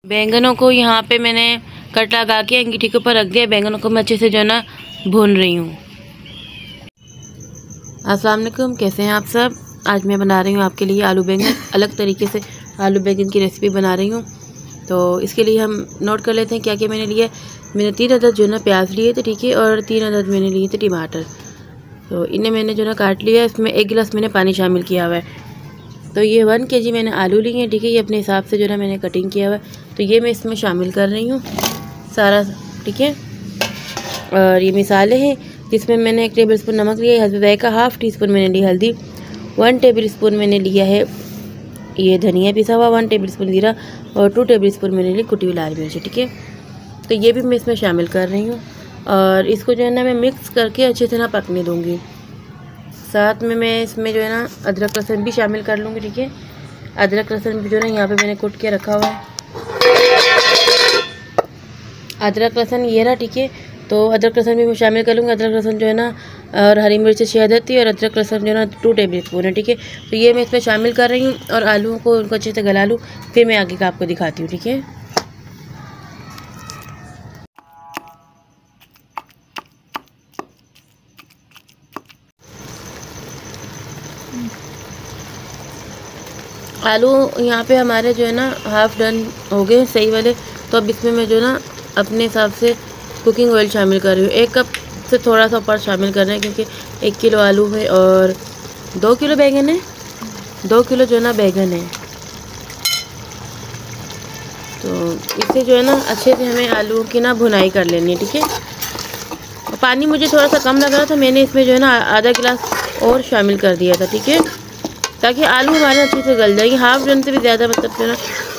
बैंगनों को यहाँ पे मैंने कट लगा के अंगीठी के ऊपर रख दिया। बैंगनों को मैं अच्छे से जो है ना भून रही हूँ। अस्सलाम वालेकुम, कैसे हैं आप सब। आज मैं बना रही हूँ आपके लिए आलू बैंगन, अलग तरीके से आलू बैंगन की रेसिपी बना रही हूँ। तो इसके लिए हम नोट कर लेते हैं क्या क्या मैंने लिया। मैंने 3 अदद जो है ना प्याज लिए थे, ठीक है, और 3 अदद मैंने लिए थे टमाटर। तो इन्हें मैंने जो है ना काट लिया। इसमें 1 गिलास मैंने पानी शामिल किया हुआ है। तो ये 1 kg मैंने आलू लिए हैं, ठीक है। ये अपने हिसाब से जो है ना मैंने कटिंग किया हुआ है। तो ये मैं इसमें शामिल कर रही हूँ सारा, ठीक है। और ये मसाले हैं जिसमें मैंने 1 टेबलस्पून नमक लिया है, हस्बे ज़ायक़ा, 1/2 टीस्पून मैंने ली हल्दी, 1 टेबलस्पून मैंने लिया है ये धनिया पिसा हुआ, 1 टेबलस्पून ज़ीरा और 2 टेबलस्पून मैंने ली कुटी हुई लाल मिर्च, ठीक है। तो ये भी मैं इसमें शामिल कर रही हूँ और इसको जो है ना मैं मिक्स करके अच्छे से ना पकने दूँगी। साथ में मैं इसमें जो है ना अदरक लहसुन भी शामिल कर लूँगी, ठीक है। अदरक लहसुन भी जो है ना यहाँ पे मैंने कूट के रखा हुआ है। अदरक लहसुन ये रहा, ठीक है। तो अदरक लहसुन भी मैं शामिल कर लूँगी। अदरक लहसुन जो है ना और हरी मिर्च 6 अदद थी और अदरक लहसुन जो है ना 2 टेबलस्पून है, ठीक है। तो ये मैं इसमें शामिल कर रही हूँ और आलूओं को उनको अच्छे से गला लूँ, फिर मैं आगे का आपको दिखाती हूँ, ठीक है। आलू यहाँ पे हमारे जो है ना हाफ़ डन हो गए सही वाले। तो अब इसमें मैं जो है ना अपने हिसाब से कुकिंग ऑयल शामिल कर रही हूँ। 1 कप से थोड़ा सा ऊपर शामिल कर रहे हैं क्योंकि 1 किलो आलू है और 2 किलो बैंगन है। 2 किलो जो है ना बैंगन है। तो इससे जो है ना अच्छे से हमें आलूओं की ना भुनाई कर लेनी है, ठीक है। पानी मुझे थोड़ा सा कम लग रहा था, मैंने इसमें जो है ना आधा गिलास और शामिल कर दिया था, ठीक है, ताकि आलू हमारे अच्छे से गल जाएंगे। हाफ़ डन से भी ज़्यादा मतलब जो है ना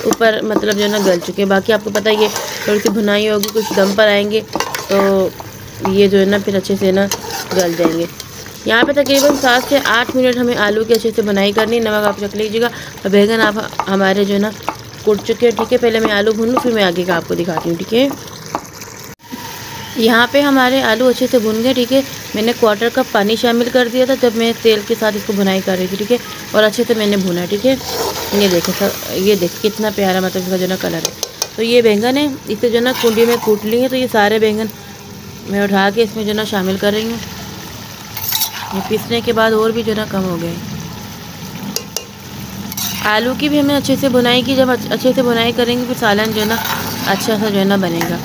ऊपर मतलब जो है ना गल चुके हैं। बाकी आपको पता ही है थोड़ी सी भुनाई होगी, कुछ दम पर आएंगे तो ये जो है ना फिर अच्छे से ना गल जाएंगे। यहाँ पे तकरीबन 7 से 8 मिनट हमें आलू की अच्छे से भुनाई करनी। नमक आप रख लीजिएगा और बैंगन आप हमारे जो है ना कुट चुके हैं, ठीक है। पहले मैं आलू भून लूँ फिर मैं आगे का आपको दिखाती हूँ, ठीक है। यहाँ पे हमारे आलू अच्छे से भुन गए, ठीक है। मैंने 1/4 कप पानी शामिल कर दिया था जब मैं तेल के साथ इसको भुनाई कर रही थी, ठीक है। और अच्छे से मैंने भुना, ठीक है। ये देखें सर, ये देखिए कितना प्यारा मतलब इसका जो ना कलर है। तो ये बैंगन है, इसे जो ना कुंडी में कूट ली है। तो ये सारे बैंगन मैं उठा के इसमें जो ना शामिल कर रही हूँ। ये पीसने के बाद और भी जो ना कम हो गए। आलू की भी हमें अच्छे से भुनाई की। जब अच्छे से भुनाई करेंगे फिर सालन जो है ना अच्छा सा जो है ना बनेगा।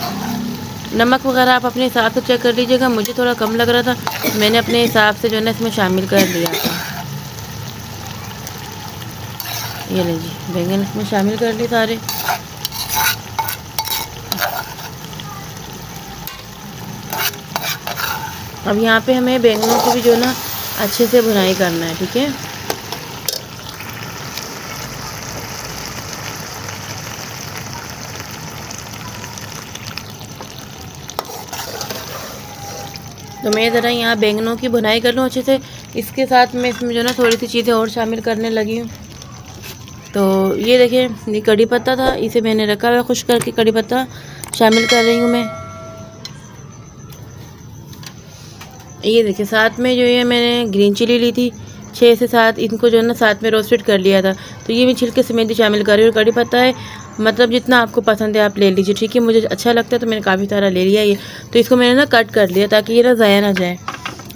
नमक वगैरह आप अपने हिसाब से चेक कर लीजिएगा। मुझे थोड़ा कम लग रहा था, मैंने अपने हिसाब से जो है ना इसमें शामिल कर लिया था। ये लीजिए बैंगन इसमें शामिल कर लिए सारे। अब यहाँ पे हमें बैंगनों को भी जो है ना अच्छे से भुनाई करना है, ठीक है। तो मैं ज़रा यहाँ बैंगनों की भुनाई कर लूँ अच्छे से। इसके साथ मैं इसमें जो ना थोड़ी सी चीज़ें और शामिल करने लगी हूँ। तो ये देखिए, ये कड़ी पत्ता था, इसे मैंने रखा हुआ खुश करके कड़ी पत्ता शामिल कर रही हूँ मैं। ये देखिए साथ में जो है मैंने ग्रीन चिली ली थी 6 से 7, इनको जो है ना साथ में रोस्टेड कर लिया था। तो ये मैं छिलके समेत ही शामिल कर रही हूँ। कड़ी पत्ता है मतलब जितना आपको पसंद है आप ले लीजिए, ठीक है। मुझे अच्छा लगता है तो मैंने काफ़ी सारा ले लिया ये। तो इसको मैंने ना कट कर लिया ताकि ये ना ज़ाया ना जाए।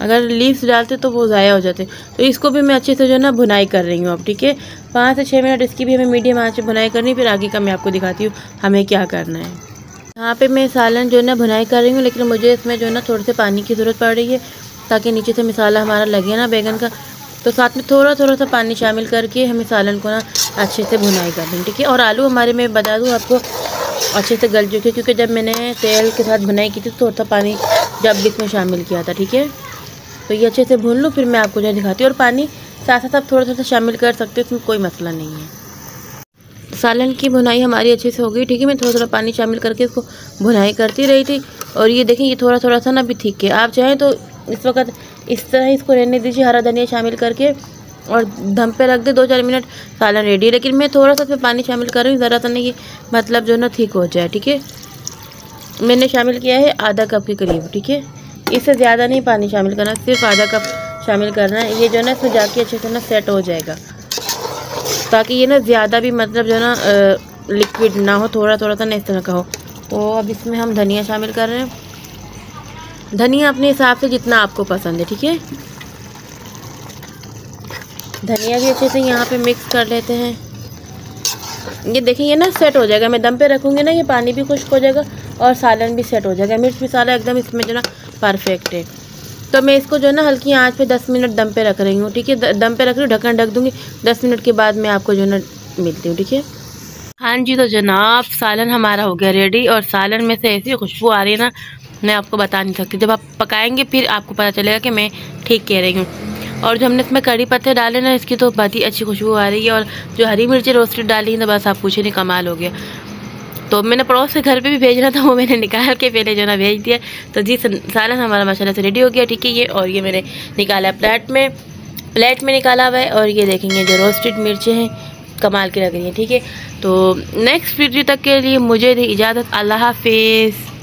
अगर लीव्स डालते तो वो ज़ाया हो जाते। तो इसको भी मैं अच्छे से जो है ना भुनाई कर रही हूँ अब, ठीक है। 5 से 6 मिनट इसकी भी हमें मीडियम आंच पे भुनाई करनी। फिर आगे का मैं आपको दिखाती हूँ हमें क्या करना है। यहाँ पे मैं सालन जो है ना भुनाई कर रही हूँ, लेकिन मुझे इसमें जो है ना थोड़े से पानी की ज़रूरत पड़ रही है ताकि नीचे से मसाला हमारा लगे ना बैंगन का। तो साथ में थोड़ा थोड़ा सा पानी शामिल करके हमें सालन को ना अच्छे से भुनाई कर दें, ठीक है। और आलू हमारे मैं बता दूँ आपको अच्छे से गल चुके, क्योंकि जब मैंने तेल के साथ भुनाई की थी तो थोड़ा सा पानी जब इसमें शामिल किया था, ठीक है। तो ये अच्छे से भून लूँ फिर मैं आपको जो दिखाती हूँ। और पानी साथ साथ आप थोड़ा थोड़ा शामिल कर सकते हो, इसमें कोई मसला नहीं है। सालन की भुनाई हमारी अच्छे से हो गई, ठीक है। मैं थोड़ा थोड़ा पानी शामिल करके इसको भुनाई करती रही थी। और ये देखें ये थोड़ा थोड़ा सा ना भी ठीक है। आप चाहें तो इस वक्त इस तरह इसको रहने दीजिए, हरा धनिया शामिल करके और दम पे रख दे 2-4 मिनट, सालन रेडी है। लेकिन मैं थोड़ा सा इसमें पानी शामिल कर रही हूँ, ज़रा सा नहीं, मतलब जो ना ठीक हो जाए, ठीक है। मैंने शामिल किया है आधा कप के करीब, ठीक है। इससे ज़्यादा नहीं पानी शामिल करना, सिर्फ आधा कप शामिल करना है। ये जो ना इसमें जाके अच्छे से ना सेट हो जाएगा, ताकि ये ना ज़्यादा भी मतलब जो ना लिक्विड ना हो, थोड़ा थोड़ा सा ना, इस तरह का हो। तो अब इसमें हम धनिया शामिल कर रहे हैं, धनिया अपने हिसाब से जितना आपको पसंद है, ठीक है। धनिया भी अच्छे से यहाँ पे मिक्स कर लेते हैं। ये देखिए ये ना सेट हो जाएगा, मैं दम पे रखूँगी ना, ये पानी भी खुश्क हो जाएगा और सालन भी सेट हो जाएगा। मिर्च मसाला एकदम इसमें जो ना परफेक्ट है। तो मैं इसको जो है ना हल्की आंच पे 10 मिनट दम पे रख रही हूँ, ठीक है। दम पे रख रही हूँ, ढक्कन ढक दूँगी। 10 मिनट के बाद मैं आपको जो है ना मिलती हूँ, ठीक है। हाँ जी, तो जनाब सालन हमारा हो गया रेडी, और सालन में से ऐसी खुशबू आ रही है ना, मैं आपको बता नहीं सकती। जब आप पकाएंगे फिर आपको पता चलेगा कि मैं ठीक कह रही हूँ। और जो हमने इसमें कड़ी पत्ते डाले ना, इसकी तो बहुत ही अच्छी खुशबू आ रही है। और जो हरी मिर्ची रोस्टेड डाली है तो बस आप पूछे नहीं, कमाल हो गया। तो मैंने पड़ोस के घर पे भी भेजना था, वो मैंने निकाल के पहले जो ना भेज दिया। तो जी सालन हमारा माशाल्लाह से रेडी हो गया, ठीक है। ये और ये मैंने निकाला प्लेट में निकाला हुआ है। और ये देखेंगे जो रोस्टेड मिर्चें हैं, कमाल की लग रही हैं, ठीक है। तो नेक्स्ट वीडियो तक के लिए मुझे दी इजाज़त। अल्लाह हाफिज़।